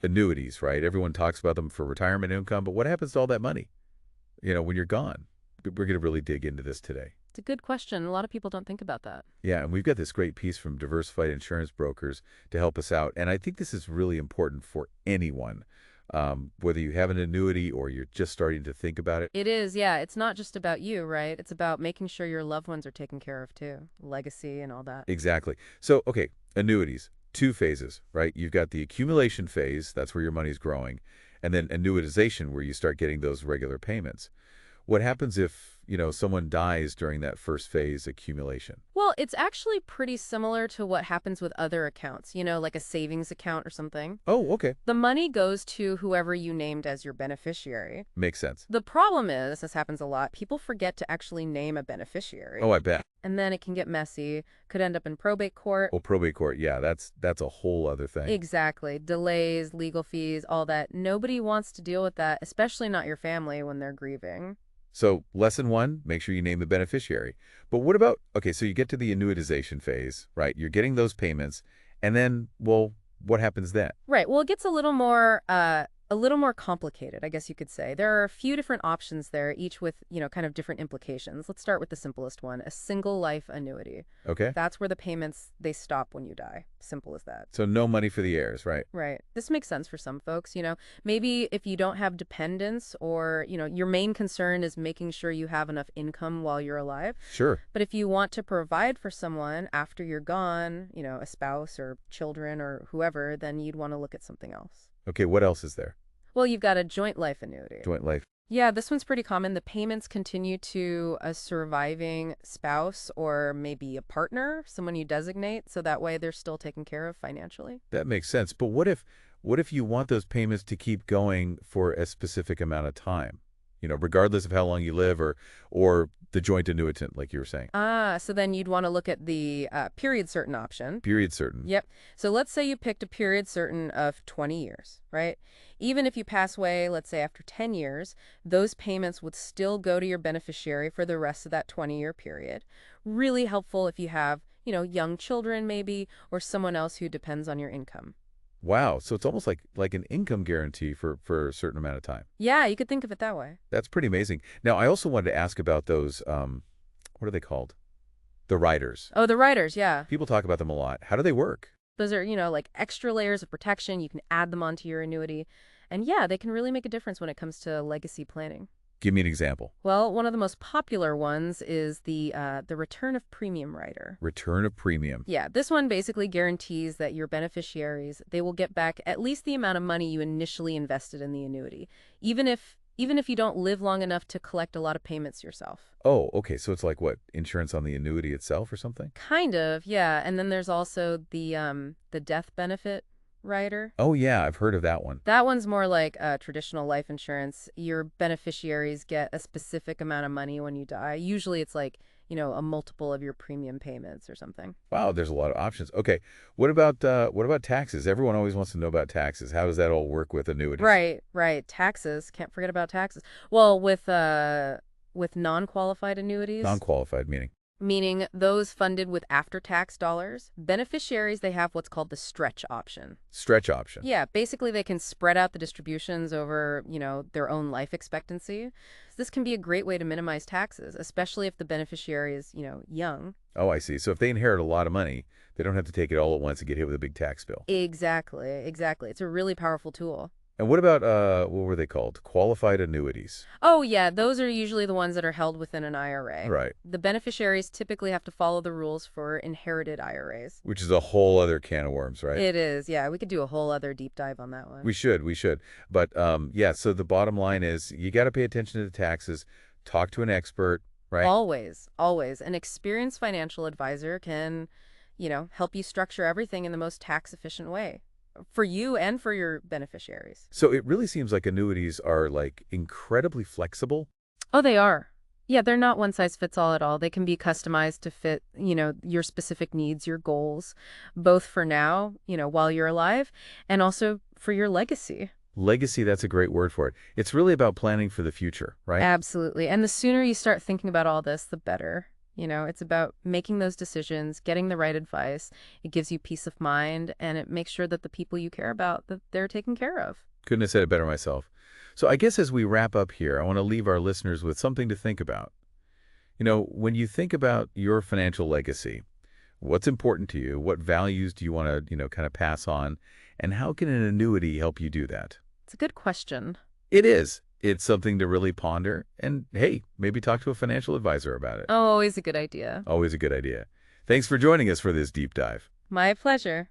Annuities, right? Everyone talks about them for retirement income, but what happens to all that money, when you're gone? We're going to really dig into this today. It's a good question. A lot of people don't think about that. Yeah, and we've got this great piece from Diversified Insurance Brokers to help us out. And I think this is really important for anyone, whether you have an annuity or you're just starting to think about it. It is, yeah. It's not just about you, right? It's about making sure your loved ones are taken care of too. Legacy and all that. Exactly. So, okay, annuities, two phases, right? You've got the accumulation phase, that's where your money's growing, and then annuitization, where you start getting those regular payments. What happens if, someone dies during that first phase, accumulation? Well, it's actually pretty similar to what happens with other accounts, like a savings account or something. Oh, okay. The money goes to whoever you named as your beneficiary. Makes sense. The problem is, this happens a lot, people forget to actually name a beneficiary. Oh, I bet. And then it can get messy, could end up in probate court. Well, probate court, yeah, that's a whole other thing. Exactly. Delays, legal fees, all that. Nobody wants to deal with that, especially not your family when they're grieving. So lesson one, make sure you name the beneficiary. But what about, okay, so you get to the annuitization phase, right? You're getting those payments, and then, well, what happens then? Right. Well, it gets a little more complicated, I guess you could say. There are a few different options there, each with, kind of different implications. Let's start with the simplest one, a single life annuity. Okay. That's where the payments, they stop when you die. Simple as that. So no money for the heirs, right? Right. This makes sense for some folks, Maybe if you don't have dependents or, your main concern is making sure you have enough income while you're alive. Sure. But if you want to provide for someone after you're gone, a spouse or children or whoever, then you'd want to look at something else. Okay, what else is there? Well, you've got a joint life annuity. Joint life. Yeah, this one's pretty common. The payments continue to a surviving spouse or maybe a partner, someone you designate, so that way they're still taken care of financially. That makes sense. But what if you want those payments to keep going for a specific amount of time? Regardless of how long you live or the joint annuitant, like you were saying. So then you'd want to look at the period certain option. Period certain. Yep. So let's say you picked a period certain of 20 years, right? Even if you pass away, let's say after 10 years, those payments would still go to your beneficiary for the rest of that 20-year period. Really helpful if you have, young children maybe, or someone else who depends on your income. Wow. So it's almost like an income guarantee for a certain amount of time. Yeah, you could think of it that way. That's pretty amazing. Now, I also wanted to ask about those, what are they called? The riders. Oh, the riders, yeah. People talk about them a lot. How do they work? Those are, like extra layers of protection. You can add them onto your annuity. And yeah, they can really make a difference when it comes to legacy planning. Give me an example. Well, one of the most popular ones is the return of premium rider. Return of premium. Yeah, this one basically guarantees that your beneficiaries, they will get back at least the amount of money you initially invested in the annuity, even if you don't live long enough to collect a lot of payments yourself. Oh, okay. So it's like what? Insurance on the annuity itself or something? Kind of, yeah. And then there's also the death benefit rider. Oh, yeah. I've heard of that one. That one's more like traditional life insurance. Your beneficiaries get a specific amount of money when you die. Usually it's like, a multiple of your premium payments or something. Wow, there's a lot of options. Okay. What about taxes? Everyone always wants to know about taxes. How does that all work with annuities? Right. Taxes. Can't forget about taxes. Well, with non-qualified annuities. Non-qualified meaning? Meaning those funded with after-tax dollars, beneficiaries, they have what's called the stretch option. Stretch option. Yeah, basically they can spread out the distributions over, their own life expectancy. This can be a great way to minimize taxes, especially if the beneficiary is, young. Oh, I see. So if they inherit a lot of money, they don't have to take it all at once and get hit with a big tax bill. Exactly. It's a really powerful tool. And what about, what were they called? Qualified annuities. Oh, yeah, those are usually the ones that are held within an IRA. Right. The beneficiaries typically have to follow the rules for inherited IRAs. Which is a whole other can of worms, right? It is, yeah. We could do a whole other deep dive on that one. We should. But, yeah, so the bottom line is you got to pay attention to the taxes, talk to an expert, right? Always. An experienced financial advisor can, help you structure everything in the most tax-efficient way. For you and for your beneficiaries. So it really seems like annuities are like incredibly flexible. Oh, they are. Yeah, they're not one size fits all at all. They can be customized to fit, your specific needs, your goals, both for now, while you're alive, and also for your legacy. Legacy, that's a great word for it. It's really about planning for the future, right? Absolutely. And the sooner you start thinking about all this, the better. It's about making those decisions, getting the right advice. It gives you peace of mind, and it makes sure that the people you care about, that they're taken care of. Couldn't have said it better myself. So I guess as we wrap up here, I want to leave our listeners with something to think about. When you think about your financial legacy, what's important to you? What values do you want to, kind of pass on? And how can an annuity help you do that? It's a good question. It is. It's something to really ponder. And hey, maybe talk to a financial advisor about it. Oh, always a good idea. Always a good idea. Thanks for joining us for this deep dive. My pleasure.